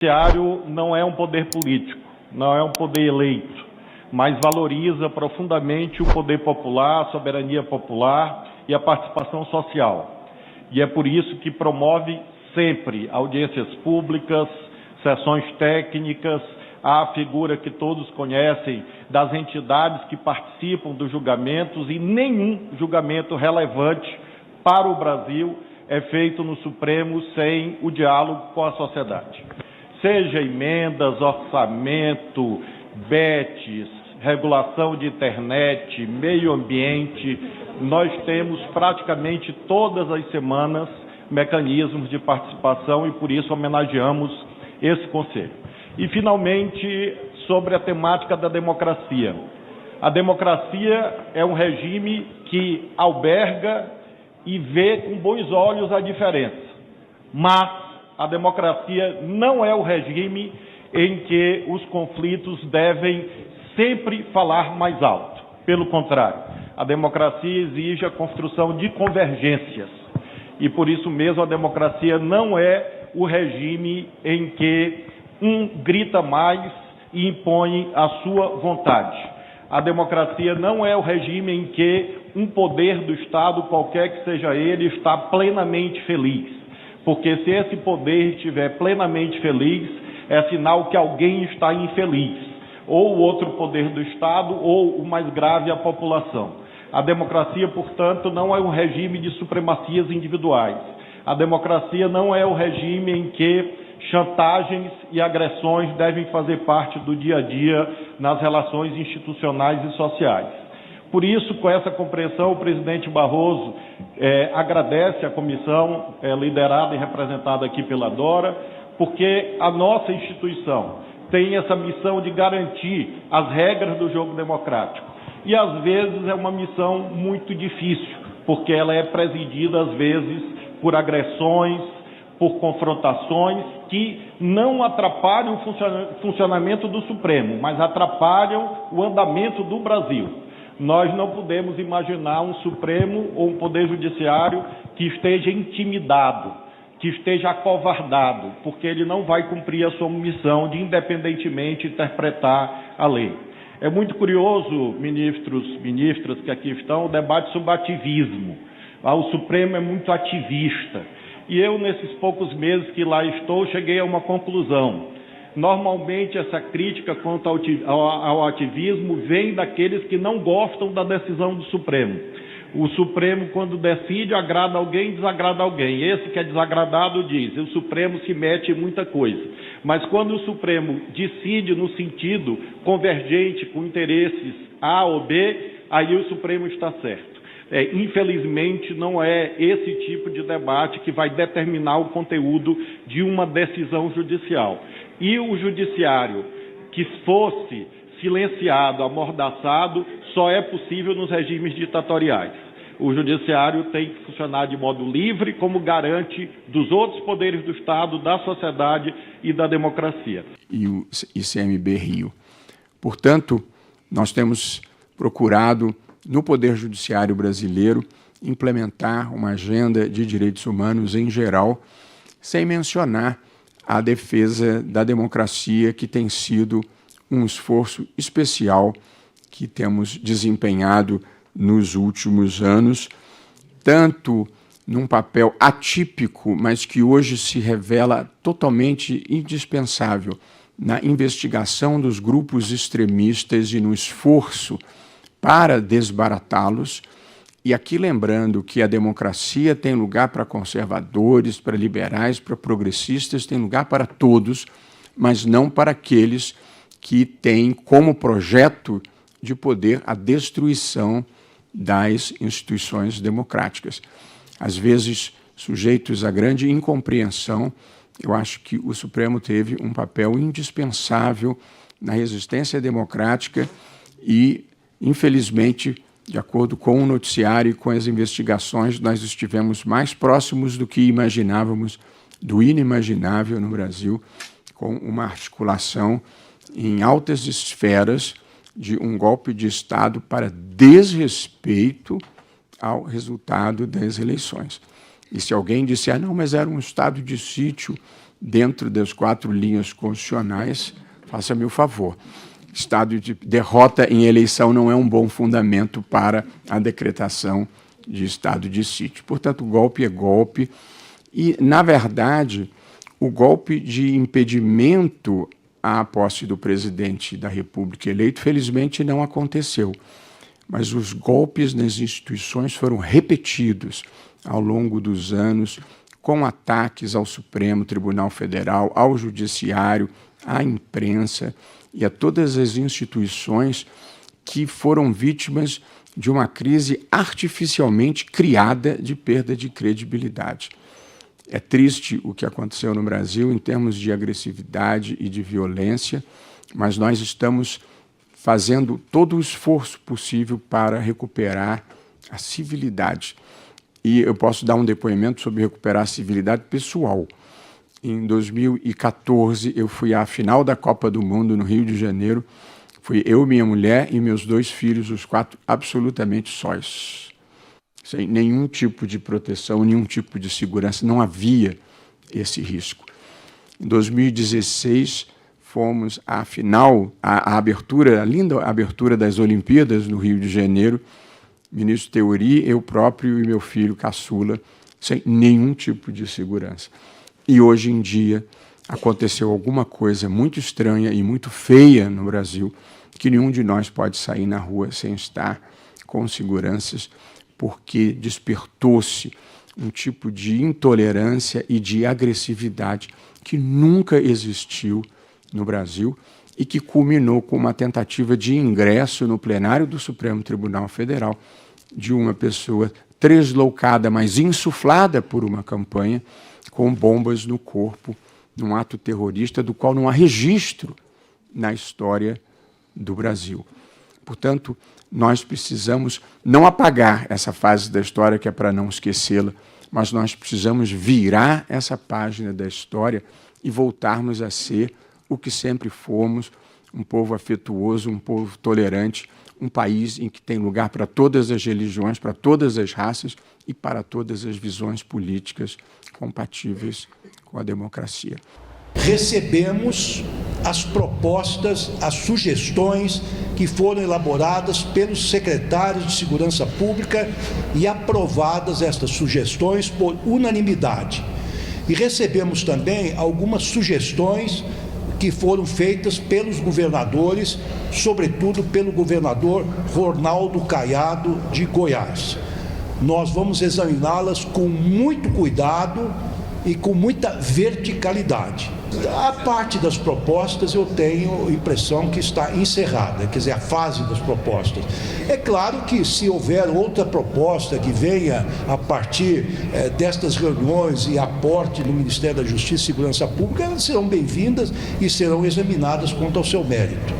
Judiciário não é um poder político, não é um poder eleito, mas valoriza profundamente o poder popular, a soberania popular e a participação social. E é por isso que promove sempre audiências públicas, sessões técnicas, a figura que todos conhecem das entidades que participam dos julgamentos, e nenhum julgamento relevante para o Brasil é feito no Supremo sem o diálogo com a sociedade. Seja emendas, orçamento, BETs, regulação de internet, meio ambiente, nós temos praticamente todas as semanas mecanismos de participação e por isso homenageamos esse Conselho. E, finalmente, sobre a temática da democracia. A democracia é um regime que alberga e vê com bons olhos a diferença, mas a democracia não é o regime em que os conflitos devem sempre falar mais alto. Pelo contrário, a democracia exige a construção de convergências. E por isso mesmo a democracia não é o regime em que um grita mais e impõe a sua vontade. A democracia não é o regime em que um poder do Estado, qualquer que seja ele, está plenamente feliz. Porque se esse poder estiver plenamente feliz, é sinal que alguém está infeliz, ou o outro poder do Estado, ou o mais grave, a população. A democracia, portanto, não é um regime de supremacias individuais. A democracia não é o regime em que chantagens e agressões devem fazer parte do dia a dia nas relações institucionais e sociais. Por isso, com essa compreensão, o presidente Barroso agradece à comissão liderada e representada aqui pela Dora, porque a nossa instituição tem essa missão de garantir as regras do jogo democrático. E, às vezes, é uma missão muito difícil, porque ela é presidida, às vezes, por agressões, por confrontações que não atrapalham o funcionamento do Supremo, mas atrapalham o andamento do Brasil. Nós não podemos imaginar um Supremo ou um Poder Judiciário que esteja intimidado, que esteja acovardado, porque ele não vai cumprir a sua missão de independentemente interpretar a lei. É muito curioso, ministros, ministras que aqui estão, o debate sobre ativismo. O Supremo é muito ativista. E eu, nesses poucos meses que lá estou, cheguei a uma conclusão. Normalmente, essa crítica quanto ao ativismo vem daqueles que não gostam da decisão do Supremo. O Supremo, quando decide, agrada alguém, desagrada alguém. Esse que é desagradado diz, o Supremo se mete em muita coisa. Mas quando o Supremo decide no sentido convergente com interesses A ou B, aí o Supremo está certo. Infelizmente, não é esse tipo de debate que vai determinar o conteúdo de uma decisão judicial. E o judiciário que fosse silenciado, amordaçado, só é possível nos regimes ditatoriais. O judiciário tem que funcionar de modo livre, como garante dos outros poderes do Estado, da sociedade e da democracia. E o ICMB Rio. Portanto, nós temos procurado, no Poder Judiciário brasileiro, implementar uma agenda de direitos humanos em geral, sem mencionar a defesa da democracia, que tem sido um esforço especial que temos desempenhado nos últimos anos, tanto num papel atípico, mas que hoje se revela totalmente indispensável na investigação dos grupos extremistas e no esforço para desbaratá-los. E aqui lembrando que a democracia tem lugar para conservadores, para liberais, para progressistas, tem lugar para todos, mas não para aqueles que têm como projeto de poder a destruição das instituições democráticas. Às vezes, sujeitos a grande incompreensão, eu acho que o Supremo teve um papel indispensável na resistência democrática e, infelizmente, de acordo com o noticiário e com as investigações, nós estivemos mais próximos do que imaginávamos, do inimaginável no Brasil, com uma articulação em altas esferas de um golpe de Estado para desrespeito ao resultado das eleições. E se alguém disser, não, mas era um estado de sítio dentro das 4 linhas constitucionais, faça-me o favor. Estado de derrota em eleição não é um bom fundamento para a decretação de estado de sítio. Portanto, golpe é golpe e, na verdade, o golpe de impedimento à posse do presidente da República eleito, felizmente, não aconteceu. Mas os golpes nas instituições foram repetidos ao longo dos anos, com ataques ao Supremo Tribunal Federal, ao Judiciário, à imprensa e a todas as instituições que foram vítimas de uma crise artificialmente criada de perda de credibilidade. É triste o que aconteceu no Brasil em termos de agressividade e de violência, mas nós estamos fazendo todo o esforço possível para recuperar a civilidade. E eu posso dar um depoimento sobre recuperar a civilidade pessoal. Em 2014, eu fui à final da Copa do Mundo no Rio de Janeiro. Fui eu, minha mulher e meus 2 filhos, os 4 absolutamente sós. Sem nenhum tipo de proteção, nenhum tipo de segurança. Não havia esse risco. Em 2016, fomos à final, à abertura, a linda abertura das Olimpíadas no Rio de Janeiro, ministro Teori, eu próprio e meu filho caçula, sem nenhum tipo de segurança. E hoje em dia aconteceu alguma coisa muito estranha e muito feia no Brasil, que nenhum de nós pode sair na rua sem estar com seguranças, porque despertou-se um tipo de intolerância e de agressividade que nunca existiu no Brasil e que culminou com uma tentativa de ingresso no plenário do Supremo Tribunal Federal de uma pessoa tresloucada, mas insuflada por uma campanha, com bombas no corpo, num ato terrorista do qual não há registro na história do Brasil. Portanto, nós precisamos não apagar essa fase da história, que é para não esquecê-la, mas nós precisamos virar essa página da história e voltarmos a ser o que sempre fomos, um povo afetuoso, um povo tolerante, um país em que tem lugar para todas as religiões, para todas as raças e para todas as visões políticas compatíveis com a democracia. Recebemos as propostas, as sugestões que foram elaboradas pelos secretários de Segurança Pública e aprovadas estas sugestões por unanimidade. E recebemos também algumas sugestões que foram feitas pelos governadores, sobretudo pelo governador Ronaldo Caiado de Goiás. Nós vamos examiná-las com muito cuidado e com muita verticalidade. A parte das propostas eu tenho a impressão que está encerrada, quer dizer, a fase das propostas. É claro que se houver outra proposta que venha a partir destas reuniões e aporte no Ministério da Justiça e Segurança Pública, elas serão bem-vindas e serão examinadas quanto ao seu mérito.